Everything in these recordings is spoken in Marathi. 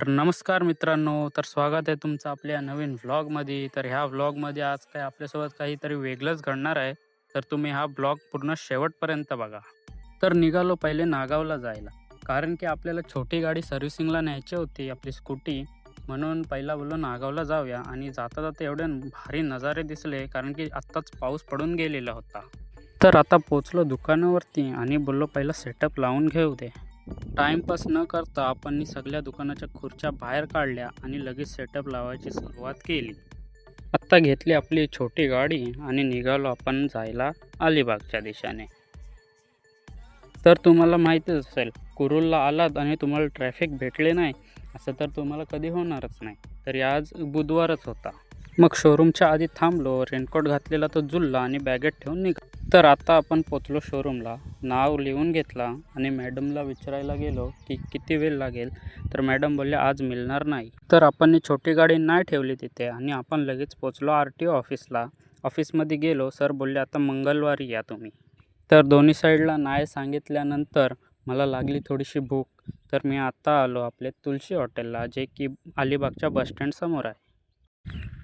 तर नमस्कार मित्रांनो, तर स्वागत आहे तुमचं आपल्या नवीन व्लॉगमध्ये. तर ह्या व्लॉगमध्ये आज काय आपल्यासोबत काहीतरी वेगळंच घडणार आहे. तर तुम्ही हा व्लॉग पूर्ण शेवटपर्यंत बघा. तर निघालो पहिले नागावला जायला. कारण की आपल्याला छोटी गाडी सर्व्हिसिंगला न्यायची होती, आपली स्कूटी. म्हणून पहिला बोललो नागावला जाऊया आणि जाता-जाता एवढे भारी नजारे दिसले कारण की आत्ताच पाऊस पडून गेलेला होता. तर आता पोहोचलो दुकानावरती आणि बोललो पहिला सेटअप लावून घेऊ दे. टाइमपास न करता आपण सगळ्या दुकानाच्या खुर्च्या बाहेर काढल्या आणि लगेच सेटअप लावायची सुरुवात केली. आत्ता घेतली आपली छोटी गाडी आणि निघालो आपण जायला अलिबागच्या दिशेने. तर तुम्हाला माहितीच असेल, कुरुलला आलात आणि तुम्हाला ट्रॅफिक भेटले नाही, असं तर तुम्हाला कधी होणारच नाही. तरी आज बुधवारच होता. मग शोरूमच्या आधी थांबलो, रेनकोट घातलेला तो जुळला आणि बॅगेत ठेवून निघालो. तर आता आपण पोचलो शोरूमला. नाव लिहून घेतला आणि मॅडमला विचारायला गेलो की किती वेळ लागेल. तर मॅडम बोलल्या आज मिळणार नाही. तर आपण छोटी गाडी नाही ठेवली तिथे आणि आपण लगेच पोचलो RTO ऑफिसला. ऑफिसमध्ये गेलो. सर बोलले आता मंगळवारी या तुम्ही. तर दोन्ही साईडला नाही सांगितल्यानंतर मला लागली थोडीशी भूक. तर मी आता आलो आपल्या तुलसी हॉटेलला, जे की अलिबागच्या बसस्टँड समोर आहे.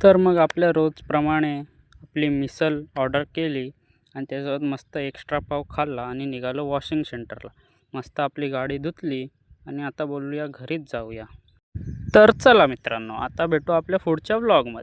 तर मग आपल्या रोजप्रमाणे आपली मिसल ऑर्डर केली आणि त्याच्यासोबत मस्त एक्स्ट्रा पाव खाल्ला आणि निघालो वॉशिंग सेंटरला. मस्त आपली गाडी धुतली आणि आता बोलूया घरीच जाऊया. तर चला मित्रांनो, आता भेटू आपल्या पुढच्या व्लॉगमध्ये.